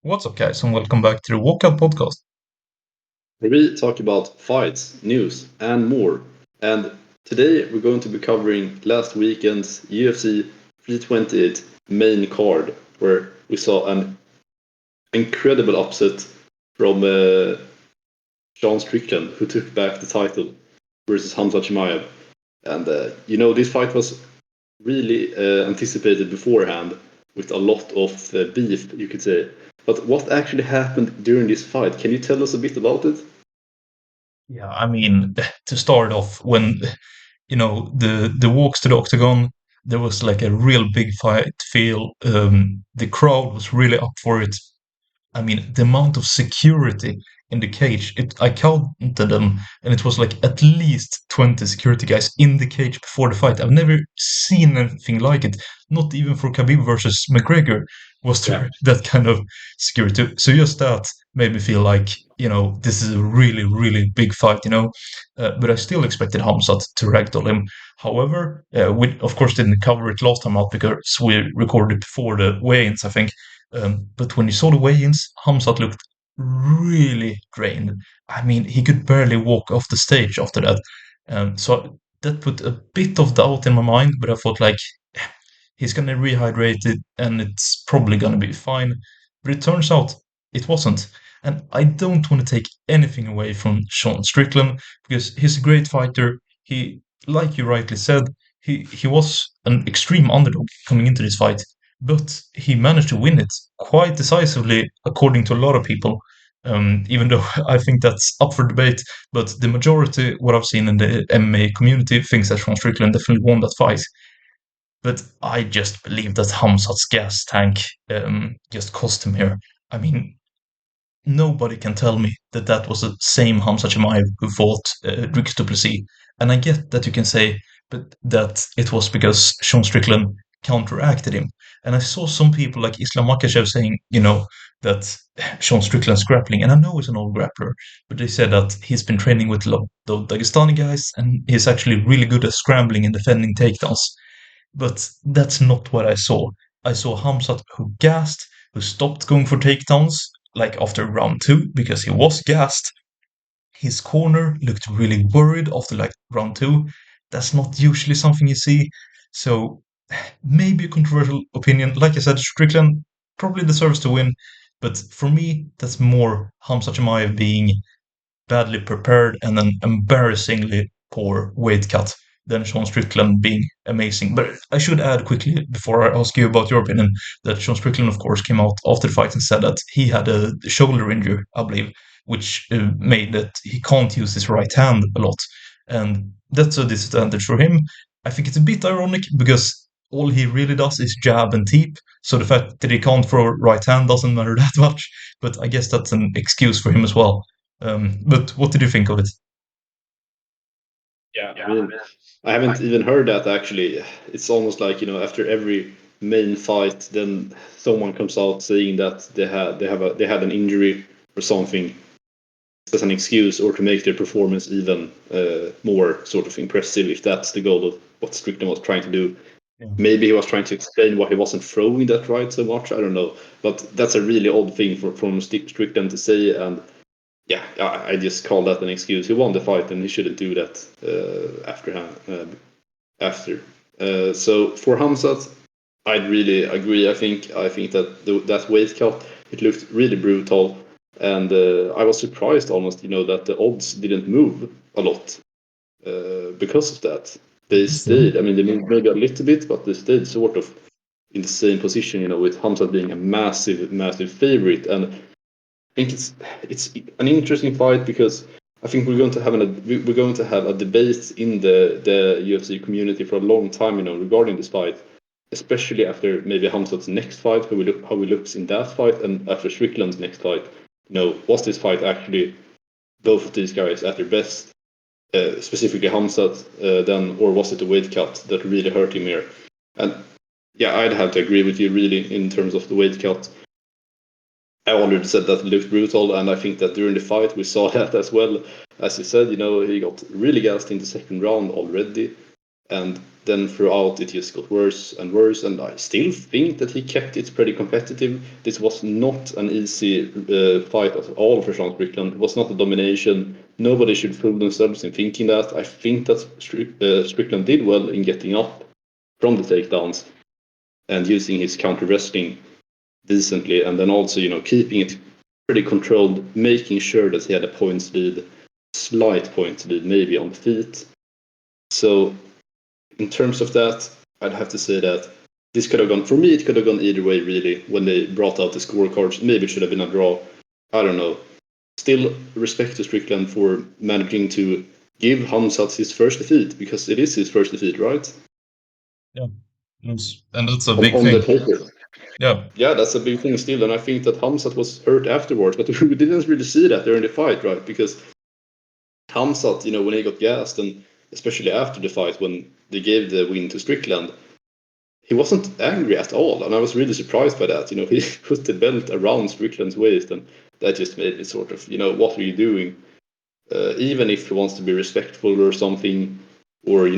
What's up, guys, and welcome back to the Walkout Podcast. Where we talk about fights, news, and more. And today we're going to be covering last weekend's UFC 328 main card, where we saw an incredible upset from Sean Strickland, who took back the title, versus Khamzat Chimaev. And this fight was really anticipated beforehand with a lot of beef, you could say. But what actually happened during this fight? Can you tell us a bit about it? Yeah, I mean, to start off, when the walks to the octagon, there was like a real big fight feel. The crowd was really up for it. I mean, the amount of security in the cage, I counted them, and it was like at least 20 security guys in the cage before the fight. I've never seen anything like it. Not even for Khabib versus McGregor was Yeah. there that kind of security. So just that made me feel like, this is a really, really big fight. But I still expected Hamzat to ragdoll him. However, we of course didn't cover it last time out because we recorded before the weigh-ins, I think. But when you saw the weigh-ins, Hamzat looked really drained. I mean, he could barely walk off the stage after that. So that put a bit of doubt in my mind, but I thought like he's gonna rehydrate it and it's probably gonna be fine. But it turns out it wasn't. And I don't want to take anything away from Sean Strickland because he's a great fighter. He, like you rightly said, he was an extreme underdog coming into this fight, but he managed to win it quite decisively, according to a lot of people. Even though I think that's up for debate, but the majority, what I've seen in the MMA community, thinks that Sean Strickland definitely won that fight. But I just believe that Hamzat's gas tank just cost him here. I mean, nobody can tell me that that was the same Khamzat Chimaev who fought Dricus du Plessis. And I get that you can say but that it was because Sean Strickland counteracted him. And I saw some people like Islam Makhachev saying, that Sean Strickland's grappling, and I know he's an old grappler, but they said that he's been training with a lot of Dagestani guys, and he's actually really good at scrambling and defending takedowns. But that's not what I saw. I saw Hamzat who gassed, who stopped going for takedowns, like after round two, because he was gassed. His corner looked really worried after like round two. That's not usually something you see. So maybe a controversial opinion. Like I said, Strickland probably deserves to win. But for me, that's more Hamza Chimaev being badly prepared and an embarrassingly poor weight cut than Sean Strickland being amazing. But I should add quickly, before I ask you about your opinion, that Sean Strickland, of course, came out after the fight and said that he had a shoulder injury, I believe, which made that he can't use his right hand a lot. And that's a disadvantage for him. I think it's a bit ironic because all he really does is jab and teep. So the fact that he can't throw right hand doesn't matter that much. But I guess that's an excuse for him as well. But what did you think of it? Yeah, I mean, I haven't even heard that actually. It's almost like, after every main fight, then someone comes out saying that they had an injury or something as an excuse or to make their performance even more sort of impressive, if that's the goal of what Strickland was trying to do. Yeah. Maybe he was trying to explain why he wasn't throwing that right so much. I don't know, but that's a really odd thing from Strickland to say. And yeah, I just call that an excuse. He won the fight, and he shouldn't do that after. So for Hamzat, I'd really agree. I think that that weight cut, it looked really brutal, and I was surprised almost, that the odds didn't move a lot because of that. They stayed. I mean, they moved maybe a little bit, but they stayed sort of in the same position. With Hamzat being a massive, massive favorite, and I think it's an interesting fight because I think we're going to have a debate in the UFC community for a long time, regarding this fight, especially after maybe Hamzat's next fight, how he looks in that fight, and after Strickland's next fight. Was this fight actually both of these guys at their best, specifically Hamzat, then, or was it the weight cut that really hurt him here? And yeah, I'd have to agree with you really in terms of the weight cut. I already said that it looked brutal, and I think that during the fight we saw that as well. As you said, he got really gassed in the second round already, and then throughout it just got worse and worse, and I still think that he kept it pretty competitive. This was not an easy fight at all for Sean Strickland. It was not a domination. Nobody should fool themselves in thinking that. I think that Strickland did well in getting up from the takedowns and using his counter wrestling decently, and then also, keeping it pretty controlled, making sure that he had a points lead, slight points lead maybe on the feet. So in terms of that, I'd have to say that this could have gone, for me, it could have gone either way, really, when they brought out the scorecards. Maybe it should have been a draw. I don't know. Still, respect to Strickland for managing to give Khamzat his first defeat, because it is his first defeat, right? Yeah. Yes. And that's a On, big on the thing. paper. Yeah. Yeah, that's a big thing still, and I think that Khamzat was hurt afterwards, but we didn't really see that during the fight, right? Because Khamzat, when he got gassed, and especially after the fight when they gave the win to Strickland, he wasn't angry at all, and I was really surprised by that. He put the belt around Strickland's waist, and that just made it sort of, what are you doing? Even if he wants to be respectful or something, or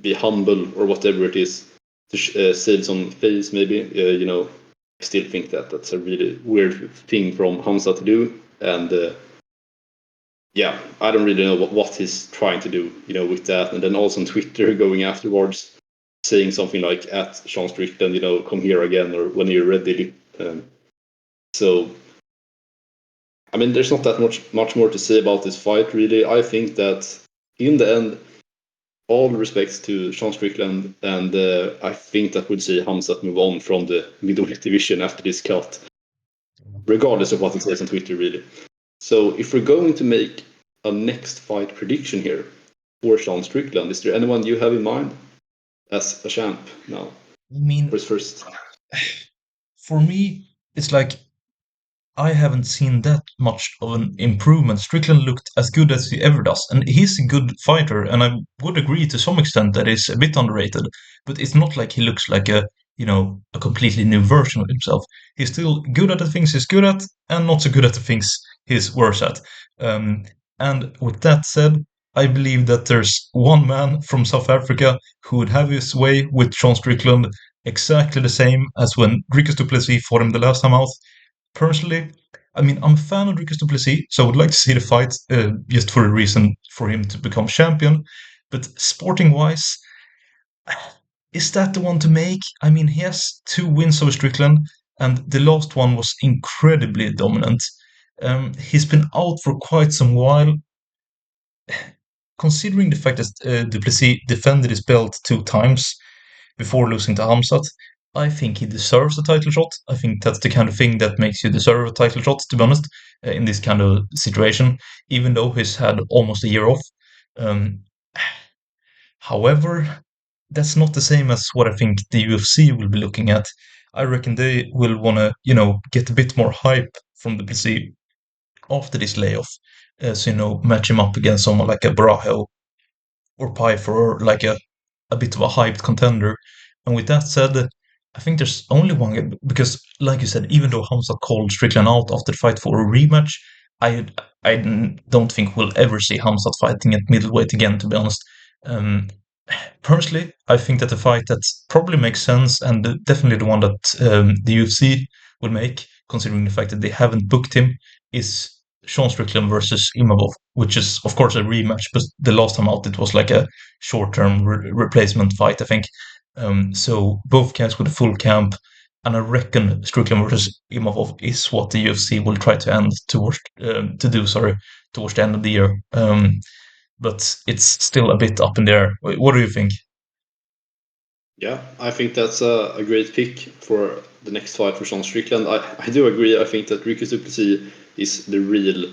be humble or whatever it is to save some face, maybe. I still think that that's a really weird thing from Khamzat to do, and yeah, I don't really know what he's trying to do, with that. And then also on Twitter going afterwards, saying something like at Sean Strickland, come here again, or when you're ready. So, I mean, there's not that much more to say about this fight, really. I think that in the end, all respects to Sean Strickland, and I think that we'll see Khamzat move on from the middleweight division after this cut, regardless of what he says on Twitter, really. So if we're going to make a next fight prediction here for Sean Strickland, is there anyone you have in mind as a champ now? I mean, For his first? for me, it's like I haven't seen that much of an improvement. Strickland looked as good as he ever does, and he's a good fighter, and I would agree to some extent that he's a bit underrated, but it's not like he looks like a completely new version of himself. He's still good at the things he's good at, and not so good at the things he's worse at. Um, and with that said, I believe that there's one man from South Africa who would have his way with Sean Strickland exactly the same as when Dricus du Plessis fought him the last time out. Personally, I mean, I'm a fan of Dricus du Plessis, so I would like to see the fight just for a reason for him to become champion. But sporting wise, is that the one to make? I mean, he has 2 wins over Strickland, and the last one was incredibly dominant. He's been out for quite some while. Considering the fact that du Plessis defended his belt 2 times before losing to Khamzat, I think he deserves a title shot. I think that's the kind of thing that makes you deserve a title shot, to be honest, in this kind of situation, even though he's had almost a year off. Um, However, that's not the same as what I think the UFC will be looking at. I reckon they will want to, get a bit more hype from the PC after this layoff. So, match him up against someone like a Brajo or Pfeiffer, or like a bit of a hyped contender. And with that said, I think there's only one guy, because, like you said, even though Khamzat called Strickland out after the fight for a rematch, I don't think we'll ever see Khamzat fighting at middleweight again, to be honest. Um, Personally, I think that the fight that probably makes sense, and definitely the one that the UFC will make, considering the fact that they haven't booked him, is Sean Strickland versus Imavov, which is, of course, a rematch, but the last time out it was like a short-term replacement fight, I think. So both guys with a full camp, and I reckon Strickland versus Imavov is what the UFC will try to end towards towards the end of the year. But it's still a bit up in the air. What do you think? Yeah, I think that's a great pick for the next fight for Sean Strickland. I do agree. I think that Dricus du Plessis is the real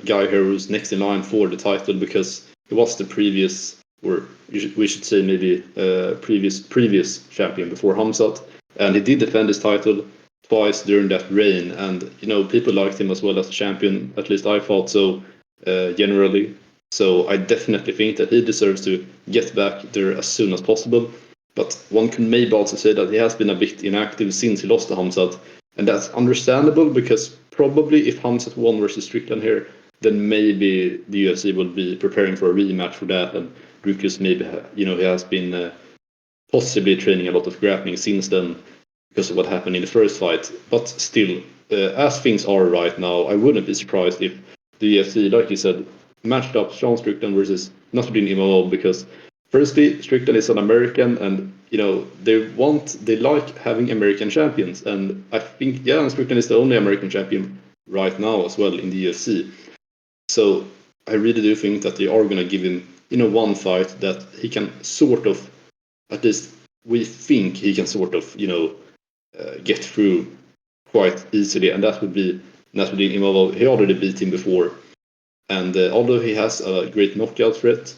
guy here who's next in line for the title, because he was the previous, or we should say maybe previous champion before Khamzat, and he did defend his title twice during that reign. And people liked him as well as a champion. At least I thought so generally. So I definitely think that he deserves to get back there as soon as possible. But one can maybe also say that he has been a bit inactive since he lost to Khamzat, and that's understandable, because probably if Khamzat won versus Strickland here, then maybe the UFC will be preparing for a rematch for that, and because maybe he has been possibly training a lot of grappling since then because of what happened in the first fight. But still, as things are right now, I wouldn't be surprised if the UFC, like you said, matched up Sean Strickland versus Nasruddin Imavov, because firstly, Strickland is an American, and they like having American champions, and I think Strickland is the only American champion right now as well in the UFC. So I really do think that they are going to give him one fight that he can sort of, at least we think he can sort of get through quite easily, and that would be Nasruddin Imavov. He already beat him before, and although he has a great knockout threat,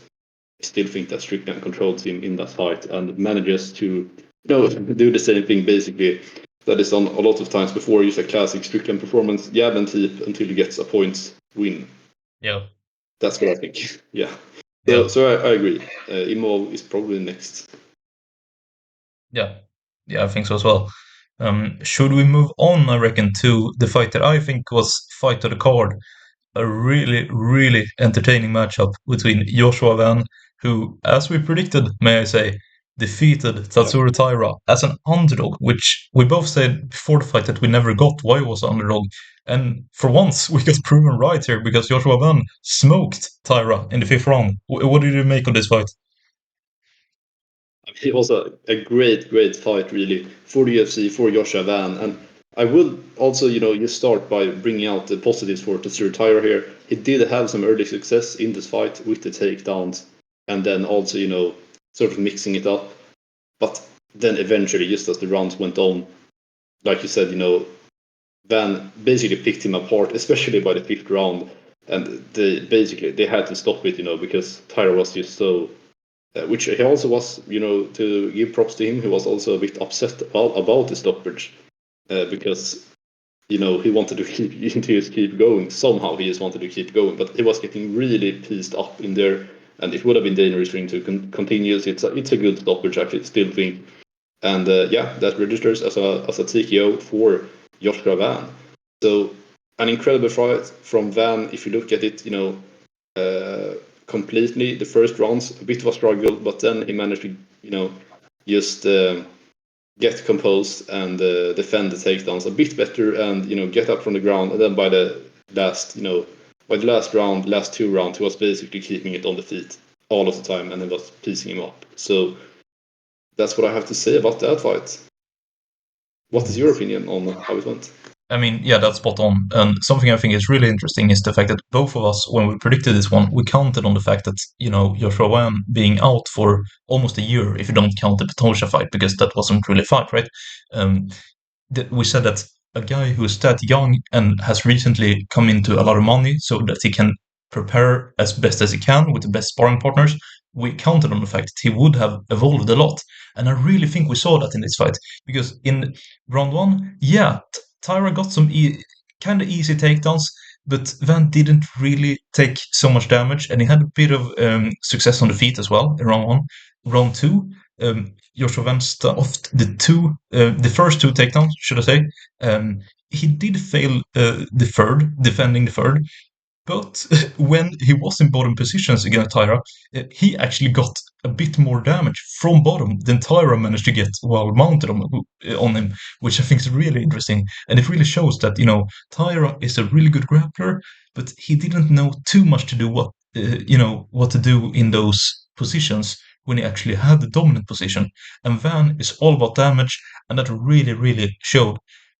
I still think that Strickland controls him in that fight and manages to do the same thing basically that is done a lot of times before. Use a classic Strickland performance, jab and tip until he gets a points win. Yeah, that's what I think. Yeah. yeah, So I agree. Imov is probably next. yeah, yeah. I think so as well. Should we move on? I reckon to the fight that I think was fight of the card. A really, really entertaining matchup between Joshua Van, who, as we predicted, may I say, defeated Yeah. Tatsuro Taira as an underdog, which we both said before the fight that we never got why he was an underdog. And for once, we got proven right here because Joshua Van smoked Taira in the fifth round. What did you make of this fight? It was a great, great fight, really, for the UFC, for Joshua Van. And I would also, you start by bringing out the positives for Tatsuro Taira here. He did have some early success in this fight with the takedowns, and then also, sort of mixing it up. But then eventually, just as the rounds went on, like you said, Van basically picked him apart, especially by the fifth round. And they had to stop it, because Taira was just so which he also was, to give props to him, he was also a bit upset about the stoppage because, he wanted to keep going. Somehow he just wanted to keep going, but he was getting really pissed up in there, and it would have been dangerous for him to continue. It's a good stoppage, I still think. And that registers as a TKO for Joshua Van. So an incredible fight from Van. If you look at it, completely. The first rounds, a bit of a struggle, but then he managed to, just get composed and defend the takedowns a bit better, and get up from the ground. And then by the last round, last two rounds, he was basically keeping it on the feet all of the time, and it was piecing him up. So that's what I have to say about that fight. What is your opinion on how it went? I mean, yeah, that's spot on. And something I think is really interesting is the fact that both of us, when we predicted this one, we counted on the fact that, Joshua Wan being out for almost a year, if you don't count the Pantoja fight, because that wasn't really a fight, right? Um, we said that a guy who is that young and has recently come into a lot of money so that he can prepare as best as he can with the best sparring partners, we counted on the fact that he would have evolved a lot. And I really think we saw that in this fight because in round one, yeah, Tyra got some kind of easy takedowns, but Van didn't really take so much damage, and he had a bit of success on the feet as well in round one. Round two, Joshua Van stuffed the first two takedowns, should I say. He did fail the third, defending the third, but when he was in bottom positions against Tyra, he actually got a bit more damage from bottom than Tyra managed to get while mounted on him, which I think is really interesting. And it really shows that, Tyra is a really good grappler, but he didn't know too much to do what to do in those positions when he actually had the dominant position. And Van is all about damage, and that really, really showed.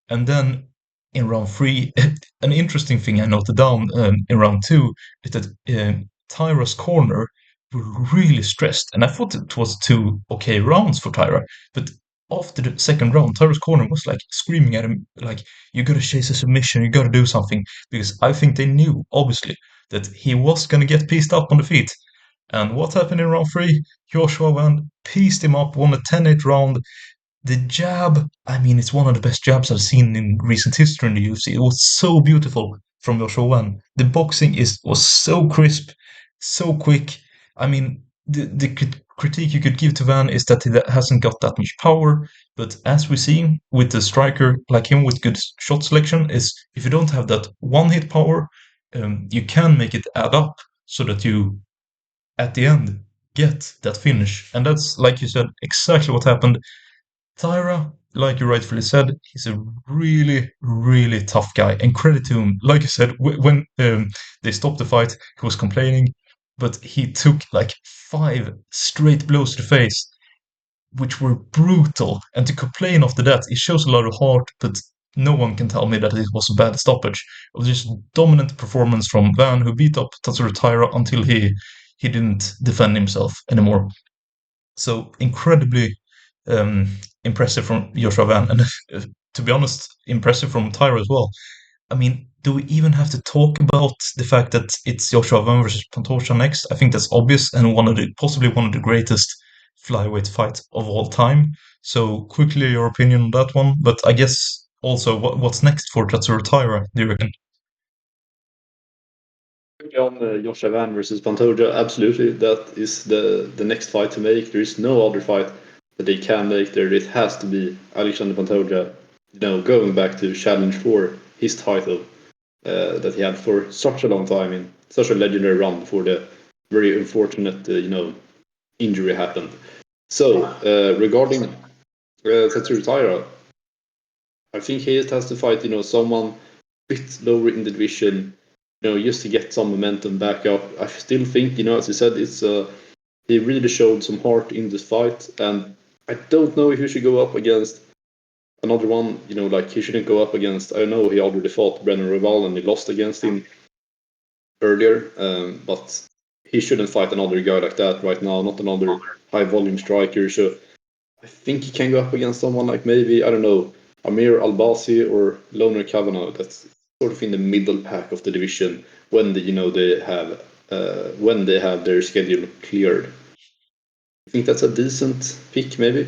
And then in round three, an interesting thing I noted down in round two is that Tyra's corner were really stressed, and I thought it was two okay rounds for Tyra, but after the second round, Tyra's corner was like screaming at him, like, "You gotta chase a submission, you gotta do something," because I think they knew, obviously, that he was gonna get pieced up on the feet. And what happened in round three? Joshua Van pieced him up, won a 10-8 round. The jab, I mean, it's one of the best jabs I've seen in recent history in the UFC. It was so beautiful from Joshua Wan. The boxing was so crisp, so quick. I mean, the critique you could give to Van is that he hasn't got that much power. But as we see with the striker like him with good shot selection, is if you don't have that one hit power, you can make it add up so that you, at the end, get that finish. And that's, like you said, exactly what happened. Taira, like you rightfully said, he's a really, really tough guy. And credit to him, like you said, when they stopped the fight, he was complaining, but he took like 5 straight blows to the face, which were brutal. And to complain after that, it shows a lot of heart, but no one can tell me that it was a bad stoppage. It was just dominant performance from Van, who beat up Tatsuro Taira until he didn't defend himself anymore. So incredibly impressive from Joshua Van, and to be honest, impressive from Tyra as well. I mean, do we even have to talk about the fact that it's Joshua Van versus Pantoja next? I think that's obvious and possibly one of the greatest flyweight fights of all time. So quickly, your opinion on that one, but I guess also what's next for Tatsuro Taira? Do you reckon? On Joshua Van versus Pantoja, absolutely. That is the next fight to make. There is no other fight that they can make there. It has to be Alexander Pantoja, going back to challenge for his title that he had for such a long time in such a legendary run before the very unfortunate, injury happened. So regarding Tatsuro Taira, I think he has to fight, someone a bit lower in the division, just to get some momentum back up. I still think, as you said, it's he really showed some heart in this fight, and I don't know if he should go up against another one. Like he shouldn't go up against. I know he already fought Brennan Rival and he lost against him earlier, but he shouldn't fight another guy like that right now. Not another high volume striker. So I think he can go up against someone like maybe, I don't know, Amir Albasi or Loner Kavanagh. That's sort of in the middle pack of the division when they have their schedule cleared. I think that's a decent pick, maybe.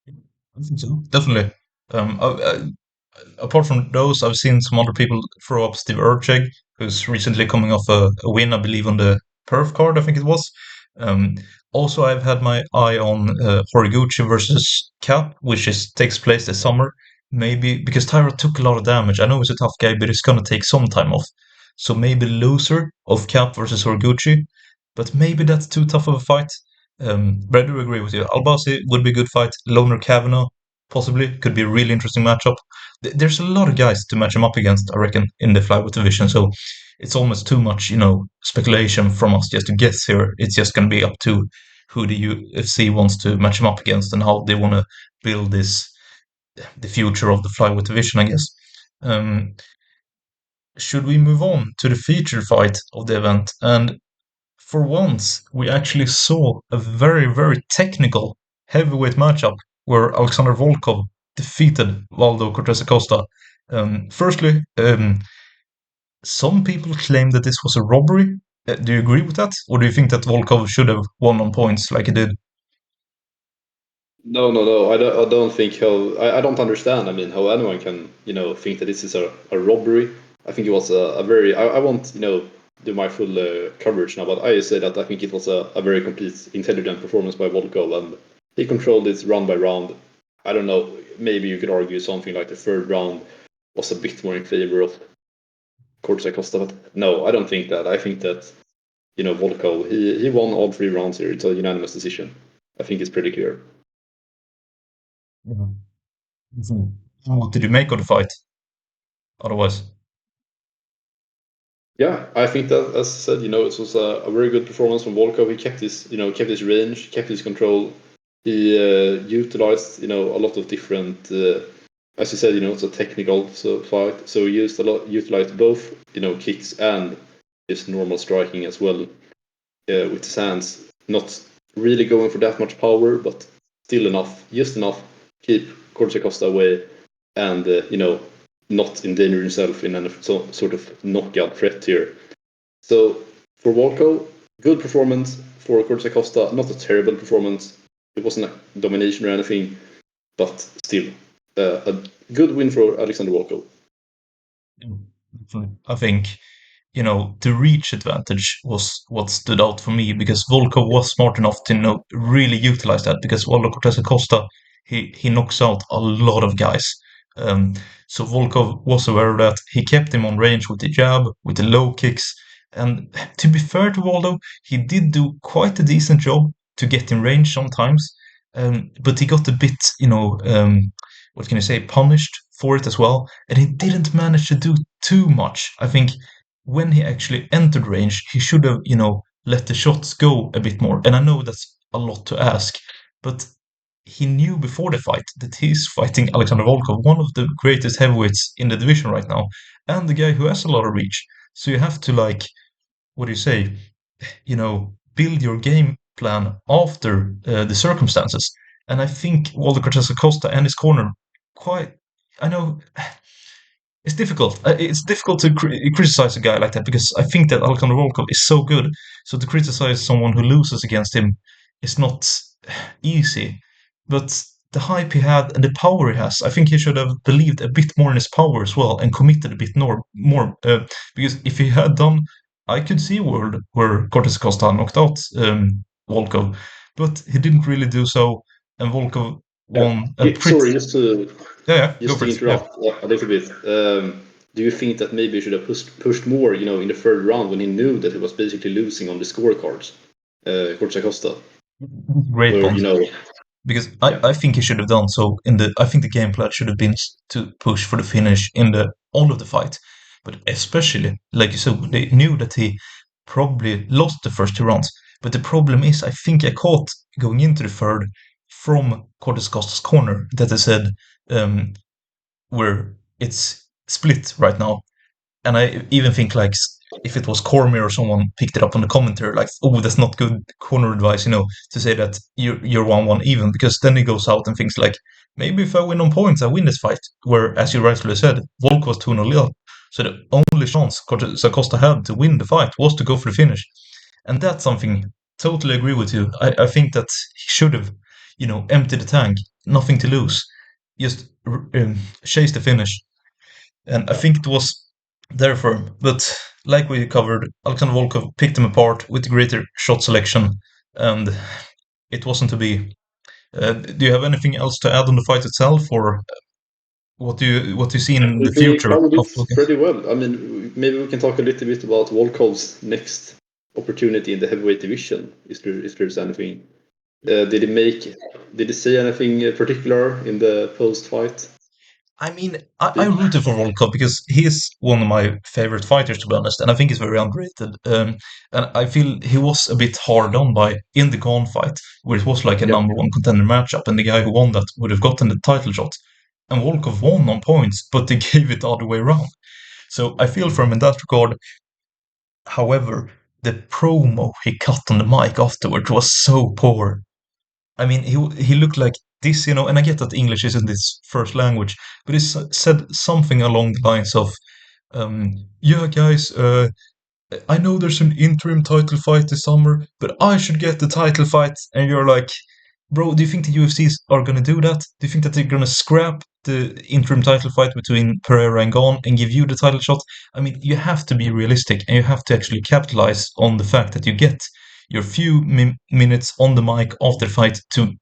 I think so. Definitely. Apart from those, I've seen some other people throw up Steve Urcheg, who's recently coming off a win, I believe, on the Perf card, I think it was. Um, Also, I've had my eye on Horiguchi versus Cap, which takes place this summer. Maybe because Tyra took a lot of damage. I know he's a tough guy, but he's gonna take some time off. So maybe loser of Cap versus Horiguchi, but maybe that's too tough of a fight. But I do agree with you. Albasi would be a good fight. Loner Kavanagh possibly could be a really interesting matchup. There's a lot of guys to match him up against, I reckon, in the flyweight division. So it's almost too much, speculation from us just to guess here. It's just going to be up to who the UFC wants to match him up against and how they want to build the future of the flyweight division, I guess. Um, should we move on to the feature fight of the event? And for once, we actually saw a very, very technical heavyweight matchup where Alexander Volkov defeated Waldo Cortes-Acosta. Firstly, some people claim that this was a robbery. Do you agree with that? Or do you think that Volkov should have won on points like he did? No, no, no. I don't think how. I don't understand. I mean, how anyone can, think that this is a robbery. I think it was a very. I won't, do my full coverage now, but I say that I think it was a very complete, intelligent performance by Volkov, and he controlled it round by round. I don't know. Maybe you could argue something like the third round was a bit more in favor of Cortes-Acosta, but no, I don't think that. I think that, Volkov, he won all 3 rounds here. It's a unanimous decision. I think it's pretty clear. Yeah. Mhm. What did you make of the fight? Otherwise, Yeah, I think that, as I said, it was a very good performance from Volkov. He kept his range, kept his control. He utilized, a lot of different, as you said, it's a technical fight. So he utilized both, kicks and his normal striking as well, with his hands. Not really going for that much power, but still enough, just enough, keep Cortes-Acosta away, and not endanger himself in any sort of knockout threat here. So for Walko, good performance. For Cortes-Acosta, not a terrible performance. It wasn't a domination or anything, but still a good win for Alexander Walko. definitely. I think, the reach advantage was what stood out for me because Volkov was smart enough to really utilize that because Waldo Cortez Acosta, he knocks out a lot of guys. Um, so Volkov was aware of that. He kept him on range with the jab, with the low kicks, And to be fair to Waldo, he did do quite a decent job to get in range sometimes, but he got a bit, what can I say, punished for it as well, and he didn't manage to do too much. I think when he actually entered range, he should have, let the shots go a bit more. And I know that's a lot to ask, but he knew before the fight that he's fighting Alexander Volkov, one of the greatest heavyweights in the division right now, and the guy who has a lot of reach. So you have to what do you say, build your game plan after the circumstances. And I think Walter Cortes-Acosta and his corner quite. I know it's difficult. It's difficult to criticize a guy like that because I think that Alexander Volkov is so good. So to criticize someone who loses against him is not easy. But the hype he had and the power he has, I think he should have believed a bit more in his power as well and committed a bit more. Because if he had done, I could see a world where Cortes Acosta knocked out Volkov, but he didn't really do so, and Volkov won a pretty. Sorry, Yeah, go just for to it. Yeah. interrupt a little bit. Do you think that maybe he should have pushed more, in the third round when he knew that he was basically losing on the scorecards, Cortes-Acosta, Great where point. Because yeah, I think he should have done so in the. I think the game plan should have been to push for the finish in the all of the fight, but especially like you said, they knew that he probably lost the first 2 rounds. But the problem is, I think I caught going into the third from Cortes Costa's corner that they said um, where it's split right now, and I even think if it was Cormier or someone picked it up on the commentary, like, oh, that's not good corner advice, to say that you're 1-1 even, because then he goes out and thinks like, maybe if I win on points, I win this fight. Where, as you rightfully said, Volk was 2-0 up. So the only chance Costa had to win the fight was to go for the finish. And that's something totally agree with you. I think that he should have, emptied the tank, nothing to lose, just chase the finish. And I yeah. think it was their firm. But like we covered, Alexander Volkov picked him apart with greater shot selection, and it wasn't to be. Do you have anything else to add on the fight itself, or what do you see I in the think we future covered of it Volkov? pretty well. I mean, maybe we can talk a little bit about Volkov's next opportunity in the heavyweight division. If there's anything, did he say anything particular in the post fight I mean, I speech? rooted for Volkov because he is one of my favorite fighters, to be honest, and I think he's very underrated. And I feel he was a bit hard on by in the Gone fight, where it was like a Yeah, number one contender matchup, and the guy who won that would have gotten the title shot. And Volkov won on points, but they gave it the other way around. So I feel for him in that regard. However, the promo he cut on the mic afterward was so poor. I mean, he looked like this, and I get that English isn't his first language, but he said something along the lines of, "Yeah, guys, I know there's an interim title fight this summer, but I should get the title fight." And you're like, bro, do you think the UFCs are gonna do that? Do you think that they're gonna scrap the interim title fight between Pereira and Gon and give you the title shot? I mean, you have to be realistic and you have to actually capitalize on the fact that you get your few minutes on the mic after the fight to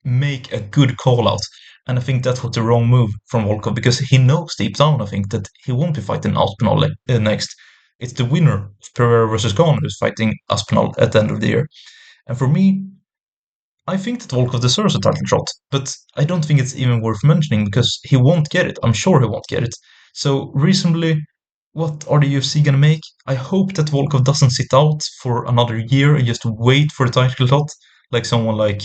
make a good call out. And I think that was the wrong move from Volkov because he knows deep down, I think, that he won't be fighting Aspinall next. It's the winner of Pereira versus Gon who's fighting Aspinall at the end of the year. And for me, I think that Volkov deserves a title shot, but I don't think it's even worth mentioning because he won't get it. I'm sure he won't get it. So, reasonably, what are the UFC gonna make? I hope that Volkov doesn't sit out for another year and just wait for the title shot, like someone like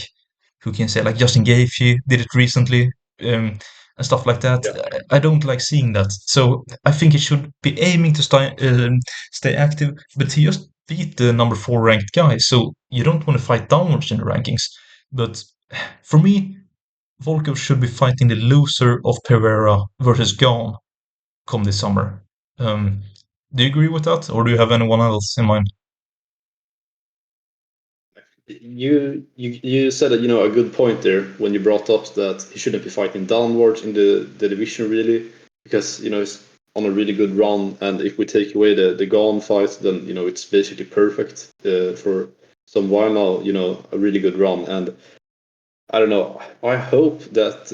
who can say like Justin Gaethje did it recently, and stuff like that. yeah. I don't like seeing that. So I think he should be aiming to stay active, but he just beat the number 4 ranked guy, so you don't want to fight downwards in the rankings. But for me, Volkov should be fighting the loser of Pereira versus Gane come this summer. Um, do you agree with that, or do you have anyone else in mind? You said that a good point there when you brought up that he shouldn't be fighting downwards in the division really because he's on a really good run, and if we take away the Gone fight, then it's basically perfect for some while now. A really good run, and I don't know. I hope that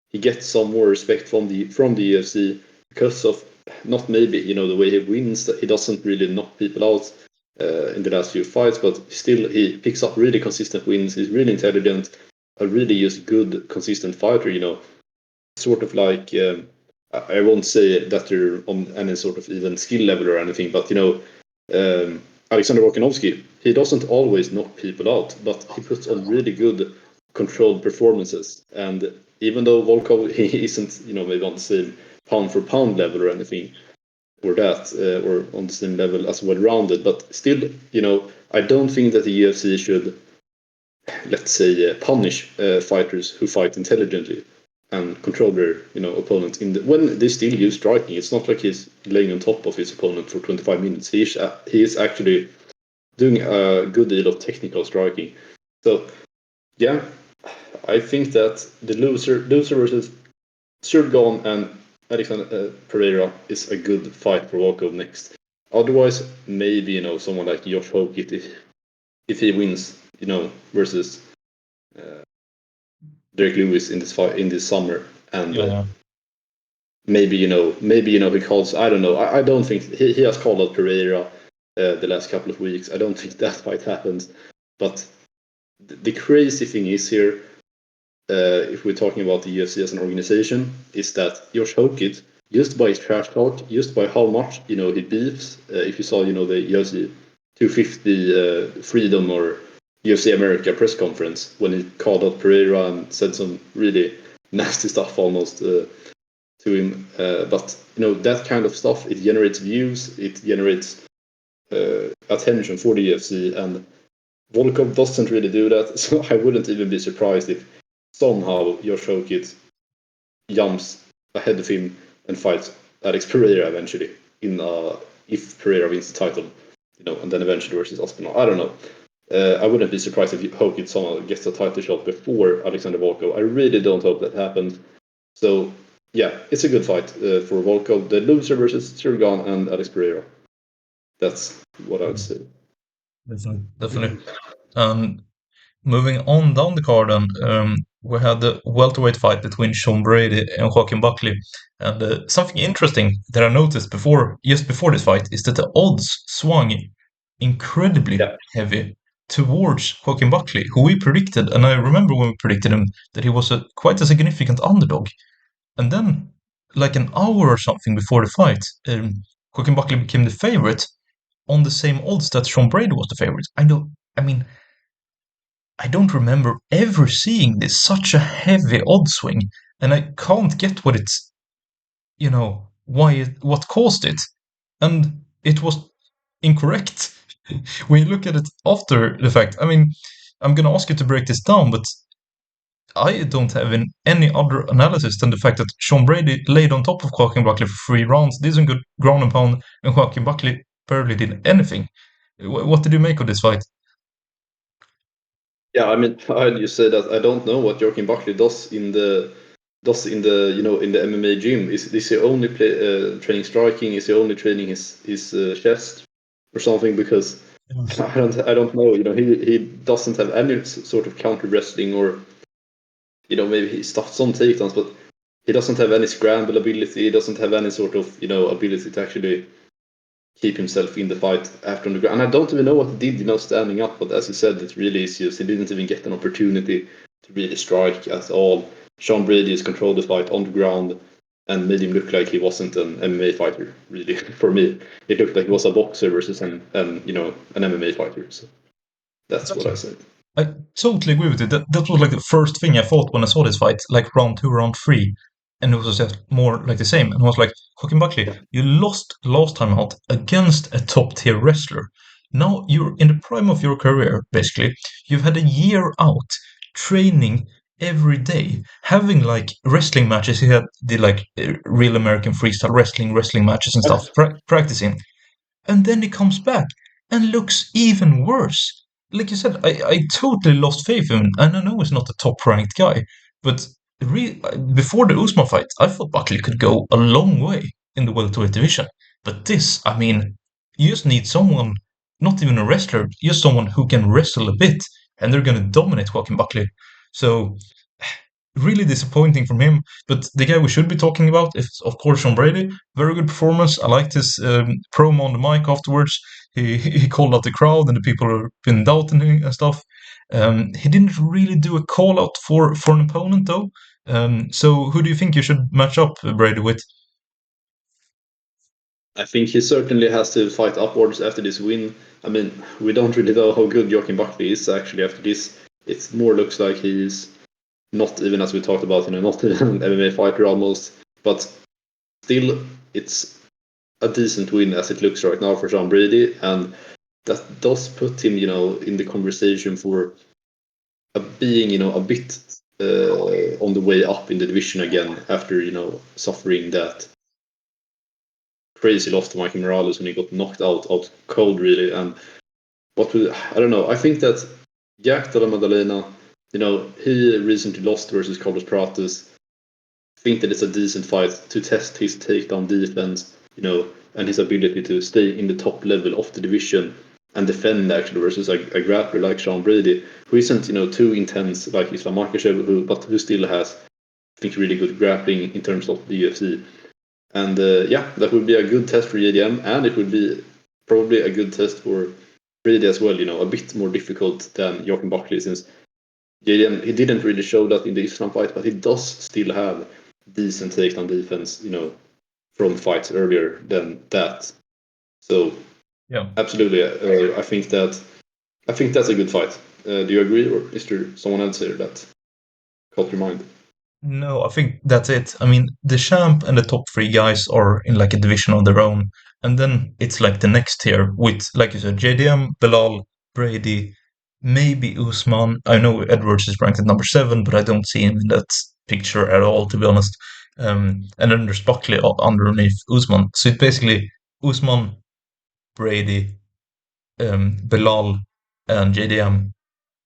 he gets some more respect from the UFC because of not maybe, the way he wins, that he doesn't really knock people out in the last few fights, but still he picks up really consistent wins. He's really intelligent, a really just good, consistent fighter. Sort of like I won't say that they're on any sort of even skill level or anything, but Alexander Volkanovski, he doesn't always knock people out, but he puts on really good, controlled performances. And even though Volkov he isn't maybe on the same pound for pound level or anything, or that, or on the same level as well rounded, but still, I don't think that the UFC should, let's say, punish fighters who fight intelligently and control their opponent when they still use striking. It's not like he's laying on top of his opponent for 25 minutes. He is actually doing a good deal of technical striking. So yeah, I think that the loser versus Surgon and Alexander Pereira is a good fight for Volkov next. Otherwise, maybe someone like Josh Hokit if he wins, versus Derek Lewis in this fight in this summer, and Yeah. maybe he calls. I don't know. I don't think he has called out Pereira the last couple of weeks. I don't think that fight happens. But the crazy thing is here, if we're talking about the UFC as an organization, is that Josh Hokit, just by his trash talk, just by how much he beefs. If you saw the UFC 250 Freedom or UFC America press conference when he called out Pereira and said some really nasty stuff almost to him. But that kind of stuff, it generates views, it generates attention for the UFC, and Volkov doesn't really do that. So I wouldn't even be surprised if somehow Josh Hokit jumps ahead of him and fights Alex Pereira eventually if Pereira wins the title, and then eventually versus Aspinall. I don't know. I wouldn't be surprised if Hokit somehow gets a title shot before Alexander Volkov. I really don't hope that happens. So yeah, it's a good fight for Volkov. The loser versus Surgan and Alex Pereira. That's what I would say. Definitely. Definitely. And moving on down the card, we had the welterweight fight between Sean Brady and Joaquin Buckley. And something interesting that I noticed just before this fight, is that the odds swung incredibly Yeah. heavy towards Joaquin Buckley, who we predicted, and I remember when we predicted him that he was quite a significant underdog. And then, like an hour or something before the fight, Joaquin Buckley became the favorite on the same odds that Sean Brady was the favorite. I mean, I don't remember ever seeing this such a heavy odd swing, and I can't get what caused it, and it was incorrect. When you look at it after the fact, I mean, I'm gonna ask you to break this down, but I don't have any other analysis than the fact that Sean Brady laid on top of Joaquin Buckley for 3 rounds, did some good ground and pound, and Joaquin Buckley barely did anything. What did you make of this fight? Yeah, I mean, I just say that I don't know what Joaquin Buckley does in the in the MMA gym. Is he only training striking? Is he only training his chest or something? Because I don't know. He doesn't have any sort of counter wrestling, or maybe he stuffed some takedowns, but he doesn't have any scramble ability. He doesn't have any sort of ability to actually keep himself in the fight after on the ground. And I don't even know what he did, standing up. But as you said, it really is just he didn't even get an opportunity to really strike at all. Sean Brady has controlled the fight on the ground and made him look like he wasn't an MMA fighter. Really, for me, it looked like he was a boxer versus an MMA fighter. So that's what I Exactly. said. I totally agree with you. That was like the first thing I thought when I saw this fight, like round two, round three, and it was just more like the same. And I was like, Joaquin Buckley, Yeah. you lost last time out against a top tier wrestler. Now you're in the prime of your career, basically. You've had a year out training every day, having like wrestling matches. He did like real American freestyle wrestling matches and stuff, practicing. And then he comes back and looks even worse. Like you said, I totally lost faith in him, and I know he's not a top ranked guy, but before the Usman fight, I thought Buckley could go a long way in the welterweight division. But this, I mean, you just need someone, not even a wrestler, just someone who can wrestle a bit, and they're going to dominate Joaquin Buckley. So really disappointing from him. But the guy we should be talking about is, of course, Sean Brady. Very good performance. I liked his promo on the mic afterwards. He called out the crowd and the people who've been doubting him and stuff. He didn't really do a call out for an opponent though. So who do you think you should match up Brady with? I think he certainly has to fight upwards after this win. I mean, we don't really know how good Joaquin Buckley is actually after this. It more looks like he's not even, as we talked about, not an MMA fighter almost. But still, it's a decent win as it looks right now for Sean Brady, and that does put him, in the conversation for being, a bit on the way up in the division again after, suffering that crazy loss to Mikey Morales when he got knocked out cold, really. And I don't know. I think that Jack Della Maddalena, he recently lost versus Carlos Prates. I think that it's a decent fight to test his takedown defense, and his ability to stay in the top level of the division and defend actually versus a grappler like Sean Brady, who isn't, too intense like Islam Makhachev, but who still has, I think, really good grappling in terms of the UFC. And that would be a good test for JDM, and it would be probably a good test for Brady as well, a bit more difficult than Joaquin Buckley, since JDM, he didn't really show that in the Islam fight, but he does still have decent takedown defense, from fights earlier than that. So, Yeah. absolutely, I think that's a good fight. Do you agree, or is there someone else here that caught your mind? No, I think that's it. I mean, the champ and the top three guys are in like a division of their own. And then it's like the next tier with, like you said, JDM, Bilal, Brady, maybe Usman. I know Edwards is ranked at number 7, but I don't see him in that picture at all, to be honest. And then there's Buckley underneath Usman. So it's basically Usman, Brady, Bilal, and JDM.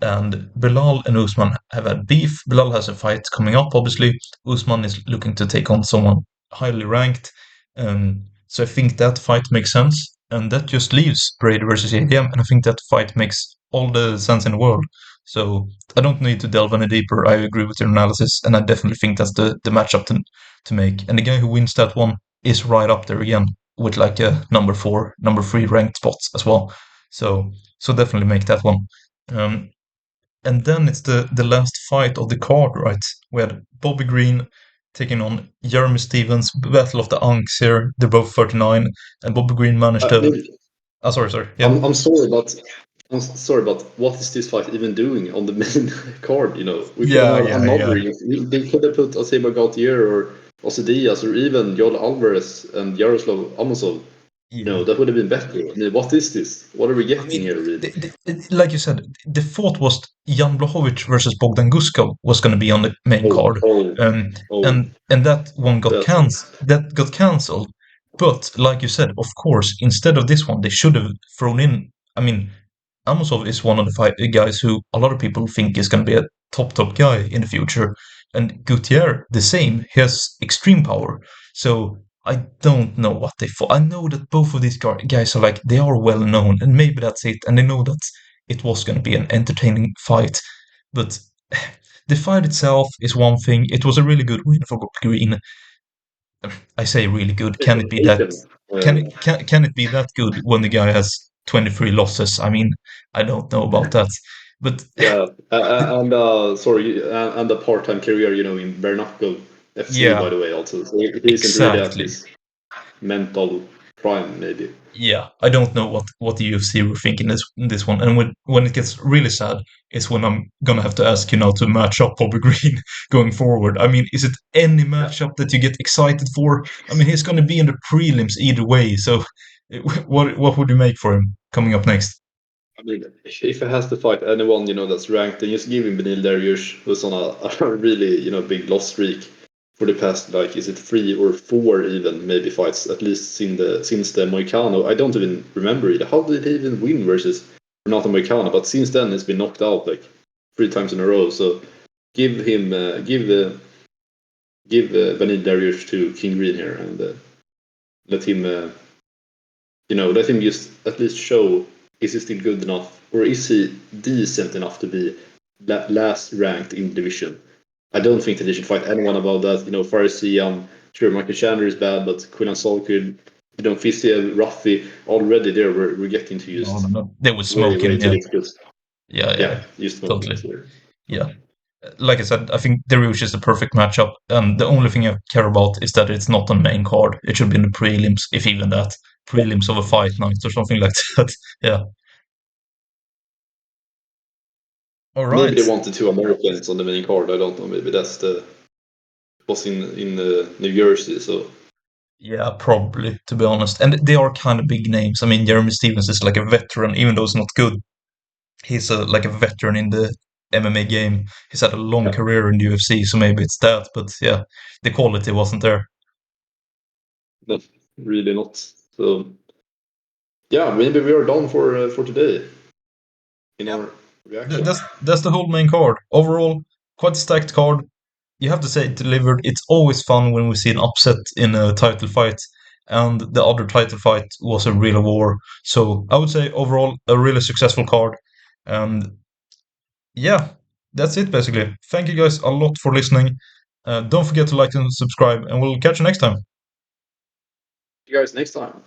And Bilal and Usman have had beef. Bilal has a fight coming up, obviously. Usman is looking to take on someone highly ranked. So I think that fight makes sense. And that just leaves Brady versus ADM. And I think that fight makes all the sense in the world. So I don't need to delve any deeper. I agree with your analysis. And I definitely think that's the matchup to make. And the guy who wins that one is right up there again with like a number 4, number 3 ranked spots as well. So definitely make that one. Um, and then it's the last fight of the card, right? We had Bobby Green taking on Jeremy Stevens, Battle of the Unks here. They're both 39, and Bobby Green managed I to. mean, Sorry. Yeah. I'm sorry, but what is this fight even doing on the main card? We could Yeah, have yeah, yeah. another. They could have put Aseba Gautier or Osidias or even Joel Alvarez and Yaroslav Amosov. Yeah. That would have been better. I mean, what is this? What are we I getting mean, here, really? like you said, the thought was Jan Blachowicz versus Bogdan Guskov was going to be on the main Oh, card, oh, um, oh, and that one got that's cancelled. But like you said, of course, instead of this one, they should have thrown in. I mean, Amosov is one of the guys who a lot of people think is going to be a top guy in the future, and Gutierrez the same. He has extreme power, so I don't know what they thought. I know that both of these guys are like they are well known, and maybe that's it, and they know that it was going to be an entertaining fight, but the fight itself is one thing. It was a really good win for Green. I say really good. Can it be that? taken. Can it be that good when the guy has 23 losses? I mean, I don't know about that, but Yeah, and sorry, and a part-time career, in Bernacle FC, by yeah, the way, also. So he isn't really at exactly. his mental prime, maybe. Yeah, I don't know what the UFC were thinking this one, and when it gets really sad is when I'm gonna have to ask you now to match up Bobby Green going forward. I mean, is it any Yeah. matchup that you get excited for? I mean, he's gonna be in the prelims either way. So, what would you make for him coming up next? I mean, if he has to fight anyone, that's ranked, then just give him Benil Dariush, who's on a really, big loss streak for the past, like, is it 3 or 4 even, maybe fights, at least since the Moicano. I don't even remember it. How did he even win versus Renato Moicano? But since then, he's been knocked out, like, 3 times in a row. So give him, give Benil Dariush to King Green here, and let him, let him just at least show, is he still good enough, or is he decent enough to be last ranked in the division? I don't think that they should fight anyone above that. Farsi, sure, Michael Chandler is bad, but Quinlan Solkid, Fiziev, Ruffy, already there we're getting to No, just no, no. They would way, smoke way him. too Yeah, difficult. yeah, yeah, Yeah, just smoking. totally. So. Yeah. Like I said, I think Dariush is the perfect matchup, and the only thing I care about is that it's not on main card. It should be in the prelims, if even that. Prelims of a fight night or something like that. Yeah. All Maybe right. they wanted two Americans on the main card. I don't know. Maybe that's the was in New Jersey. So Yeah, probably, to be honest. And they are kind of big names. I mean, Jeremy Stevens is like a veteran, even though he's not good. He's like a veteran in the MMA game. He's had a long yeah, career in the UFC, so maybe it's that. But yeah, the quality wasn't there. no, really not. So yeah, maybe we are done for today in Yeah. our reaction. That's the whole main card. Overall, quite a stacked card. You have to say it delivered. It's always fun when we see an upset in a title fight, and the other title fight was a real war. So I would say overall a really successful card. And yeah, that's it basically. Thank you guys a lot for listening. Don't forget to like and subscribe, and we'll catch you next time. See you guys next time.